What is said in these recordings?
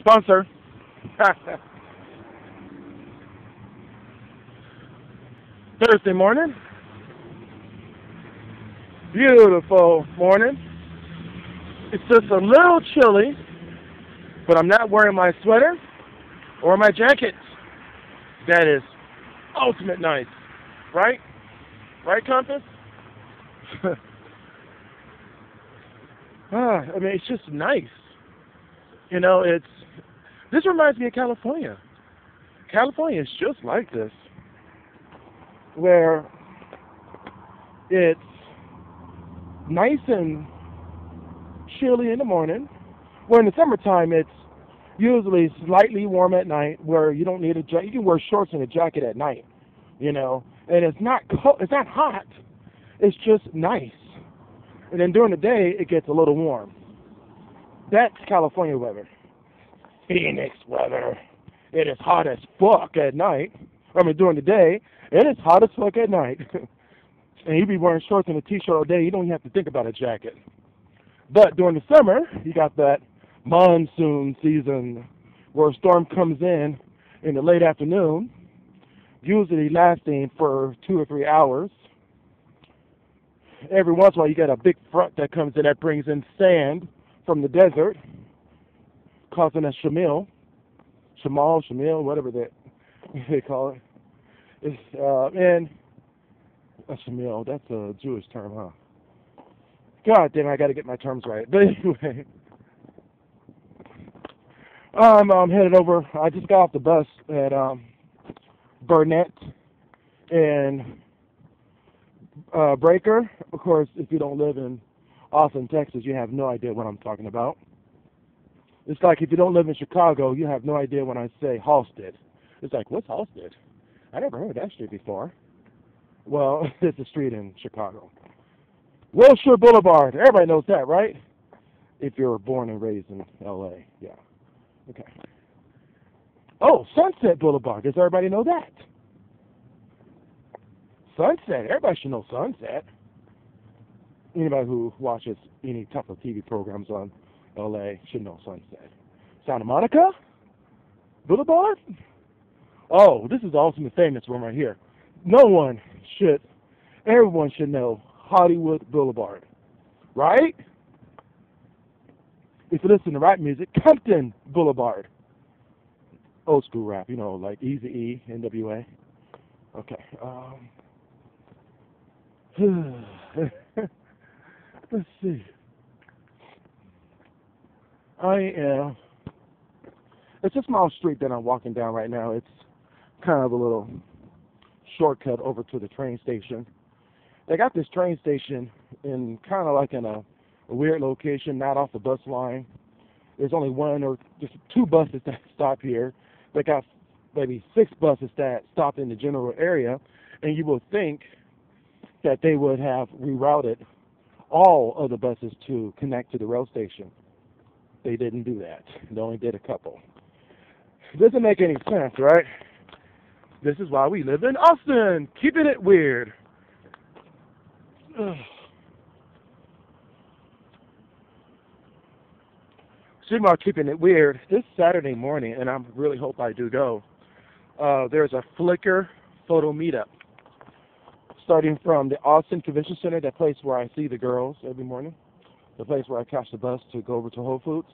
Sponsor. Thursday morning. Beautiful morning. It's just a little chilly, but I'm not wearing my sweater or my jacket. That is ultimate nice. Right? Right, Compass? I mean, it's just nice. You know, this reminds me of California. California is just like this, where it's nice and chilly in the morning, where in the summertime it's usually slightly warm at night, where you don't need a jacket. You can wear shorts and a jacket at night, you know, and it's not cold, it's not hot. It's just nice. And then during the day, it gets a little warm. That's California weather. Phoenix weather. It is hot as fuck at night. I mean, during the day, it is hot as fuck at night. And you be wearing shorts and a t-shirt all day. You don't even have to think about a jacket. But during the summer, you got that monsoon season where a storm comes in the late afternoon, usually lasting for 2 or 3 hours. Every once in a while, you got a big front that comes in that brings in sand from the desert, causing a shamil, whatever they call it. And a shamil, that's a Jewish term, huh? God damn, I got to get my terms right. But anyway, I'm headed over. I just got off the bus at Burnett and Breaker. Of course, if you don't live in Austin, Texas, you have no idea what I'm talking about. It's like if you don't live in Chicago, you have no idea when I say Halstead. It's like, what's Halstead? I never heard that street before. Well, it's a street in Chicago. Wilshire Boulevard. Everybody knows that, right? If you're born and raised in L.A. Yeah. Okay. Oh, Sunset Boulevard. Does everybody know that? Sunset. Everybody should know Sunset. Anybody who watches any type of TV programs on L.A. should know Sunset. Santa Monica Boulevard? Oh, this is the ultimate famous one right here. Everyone should know Hollywood Boulevard. Right? If you listen to rap music, Compton Boulevard. Old school rap, you know, like Eazy-E, NWA. Okay. Let's see. It's a small street that I'm walking down right now. It's kind of a little shortcut over to the train station. They got this train station in kind of like in a weird location, not off the bus line. There's only one or just 2 buses that stop here. They got maybe 6 buses that stop in the general area, and you would think that they would have rerouted all of the buses to connect to the rail station. They didn't do that. They only did a couple. Doesn't make any sense, right? This is why we live in Austin, keeping it weird. Speaking about keeping it weird, this Saturday morning, and I really hope I do go, there's a Flickr photo meetup starting from the Austin Convention Center, that place where I see the girls every morning, the place where I catch the bus to go over to Whole Foods.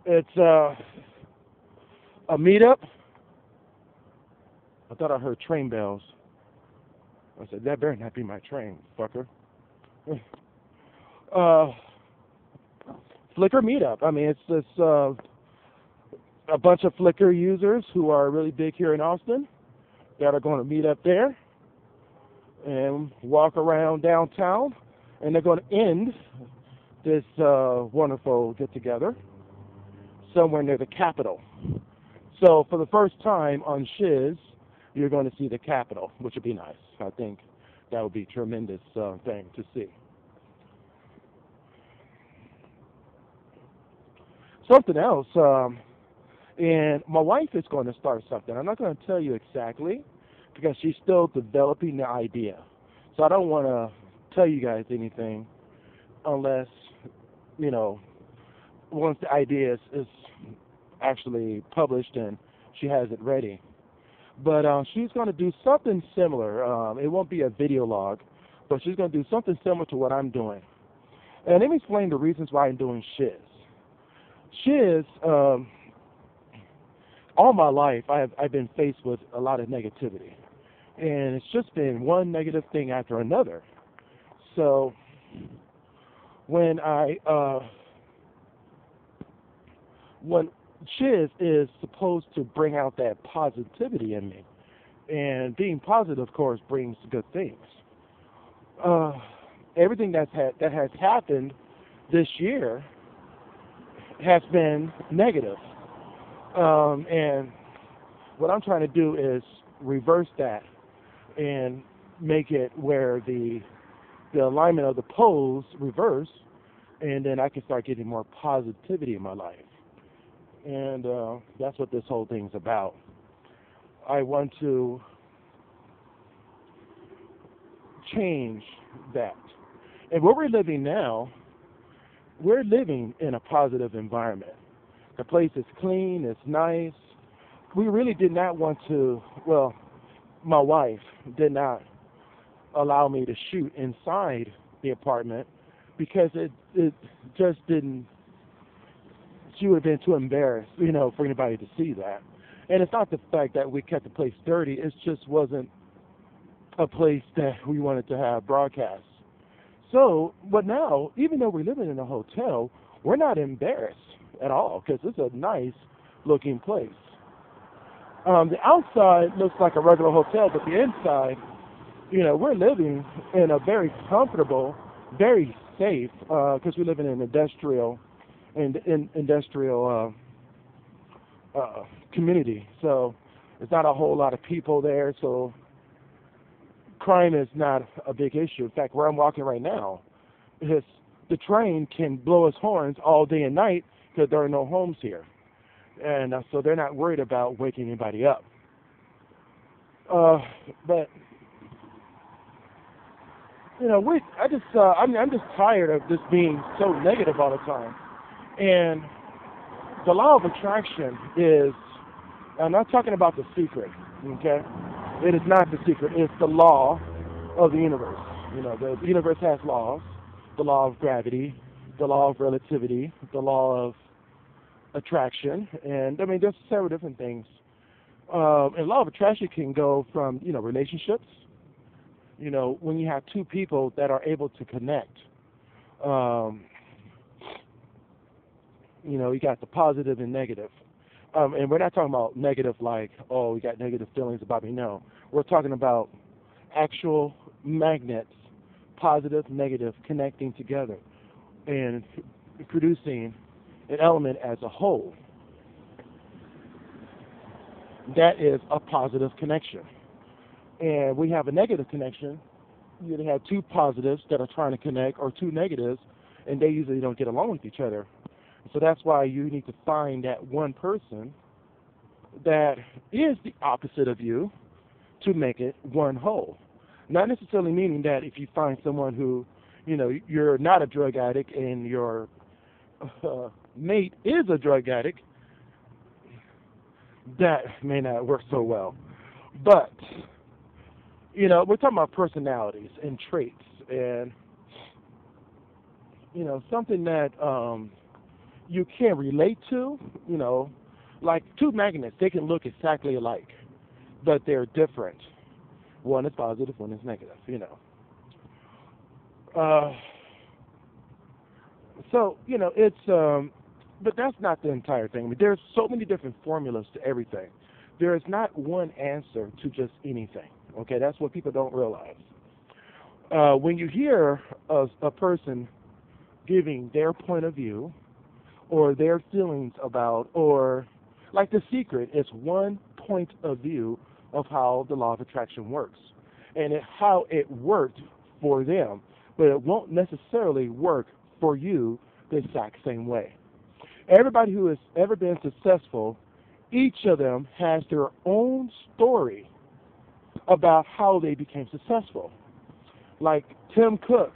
It's a meetup. I thought I heard train bells. I said, that better not be my train, fucker. Flickr meetup. I mean, it's this a bunch of Flickr users who are really big here in Austin that are going to meet up there and walk around downtown, and they're going to end this wonderful get-together somewhere near the Capitol. So for the first time on sHiZ, you're going to see the Capitol, which would be nice. I think that would be a tremendous thing to see. Something else, and my wife is going to start something. I'm not going to tell you exactly because she's still developing the idea. So I don't want to tell you guys anything unless, you know, once the idea is actually published and she has it ready. But she's going to do something similar. It won't be a video log, but she's going to do something similar to what I'm doing. And let me explain the reasons why I'm doing sHiZ. sHiZ, all my life, I've been faced with a lot of negativity. And it's just been one negative thing after another. So when when sHiZ is supposed to bring out that positivity in me, and being positive, of course, brings good things. Everything that has happened this year has been negative, and what I'm trying to do is reverse that and make it where the alignment of the poles reverse, and then I can start getting more positivity in my life. And that's what this whole thing's about. I want to change that. And where we're living now, we're living in a positive environment. The place is clean, it's nice. We really did not want to, well, my wife did not allow me to shoot inside the apartment because it just didn't, she would have been too embarrassed, for anybody to see that. And it's not the fact that we kept the place dirty, it just wasn't a place that we wanted to have broadcasts. So, but now, even though we're living in a hotel, we're not embarrassed at all because it's a nice looking place. The outside looks like a regular hotel, but the inside, we're living in a very comfortable, very safe, because we live in an industrial community. So there's not a whole lot of people there, so crime is not a big issue. In fact, where I'm walking right now, the train can blow its horns all day and night because there are no homes here. And so they're not worried about waking anybody up. But I'm just tired of just being so negative all the time. And the law of attraction is, I'm not talking about the secret, okay? It is not the secret. It's the law of the universe. The universe has laws. The law of gravity, the law of relativity, the law of attraction, and there's several different things. And law of attraction can go from relationships. When you have two people that are able to connect. You got the positive and negative. And we're not talking about negative like, oh, we got negative feelings about me. No, we're talking about actual magnets, positive, negative, connecting together and producing an element as a whole. That is a positive connection. And we have a negative connection. You either have two positives that are trying to connect or two negatives, and they usually don't get along with each other. So that's why you need to find that one person that is the opposite of you to make it one whole. Not necessarily meaning that if you find someone who, you're not a drug addict and your mate is a drug addict, that may not work so well. But, we're talking about personalities and traits and, something that you can relate to, like two magnets, they can look exactly alike, but they're different. One is positive, one is negative, So, it's, but that's not the entire thing. There's so many different formulas to everything. There is not one answer to just anything, okay? That's what people don't realize. When you hear a person giving their point of view or their feelings about, or like The Secret, it's one point of view of how the law of attraction works and how it worked for them, but it won't necessarily work for you the exact same way. Everybody who has ever been successful, each of them has their own story about how they became successful. Like Tim Cook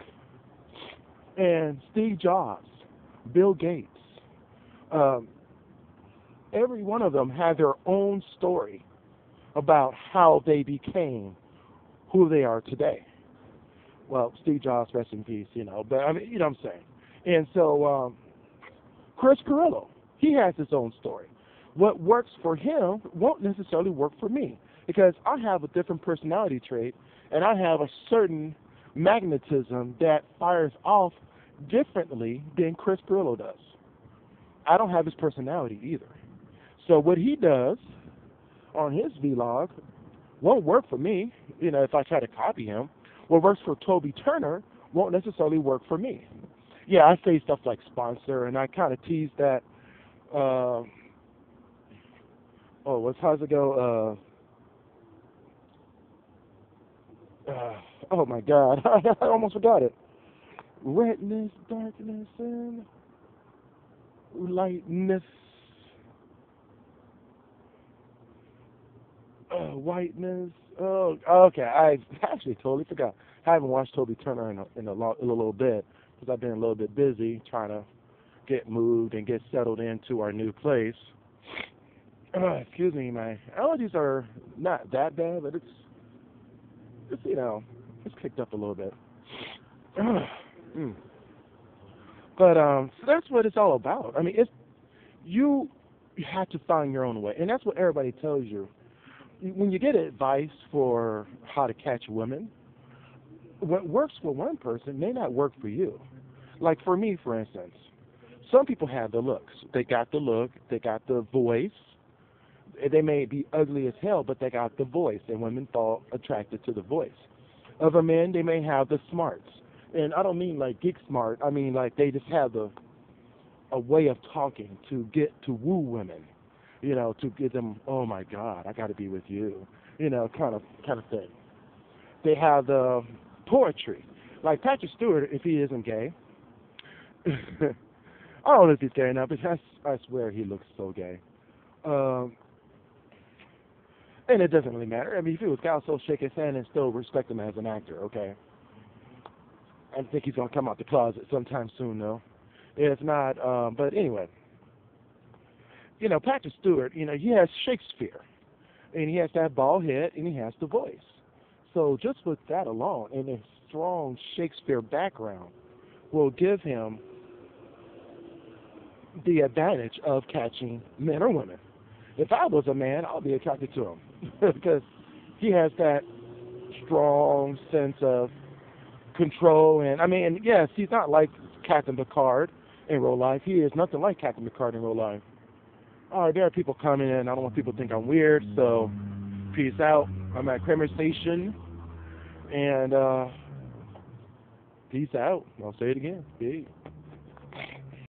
and Steve Jobs, Bill Gates, every one of them had their own story about how they became who they are today. Well, Steve Jobs, rest in peace, but I mean, you know what I'm saying. And so, Chris Carrillo, he has his own story. What works for him won't necessarily work for me because I have a different personality trait and I have a certain magnetism that fires off differently than Chris Carrillo does. I don't have his personality either. So what he does on his vlog won't work for me, if I try to copy him. What works for Toby Turner won't necessarily work for me. Yeah, I say stuff like sponsor, and I kind of tease that, how's it go? Oh my God, I almost forgot it. Redness, darkness, and lightness, whiteness. Oh, okay. I actually totally forgot. I haven't watched Toby Turner in a little bit because I've been a little bit busy trying to get moved and get settled into our new place. Excuse me, my allergies are not that bad, but it's it's kicked up a little bit. But so that's what it's all about. I mean, you have to find your own way, and that's what everybody tells you. When you get advice for how to catch women, what works for one person may not work for you. Like for me, for instance, some people have the looks. They got the look, they got the voice. They may be ugly as hell, but they got the voice, and women fall attracted to the voice. Other men, they may have the smarts. And I don't mean like geek smart. I mean like they just have a way of talking to get to woo women, to get them, oh my God, I got to be with you, kind of thing. They have the poetry, like Patrick Stewart, if he isn't gay. I don't know if he's gay or not, but I swear he looks so gay. And it doesn't really matter. I mean, if he was gay, I'll still shake his hand and still respect him as an actor, okay? I think he's going to come out the closet sometime soon, though. If not, but anyway. Patrick Stewart, he has Shakespeare. And he has that bald head, and he has the voice. So just with that alone, and a strong Shakespeare background will give him the advantage of catching men or women. If I was a man, I'll be attracted to him because he has that strong sense of control. And I mean, yes, he's not like Captain Picard in real life. He is nothing like Captain Picard in real life. All right, there are people coming in. I don't want people to think I'm weird, so peace out. I'm at Kramer Station, and peace out. I'll say it again. Peace.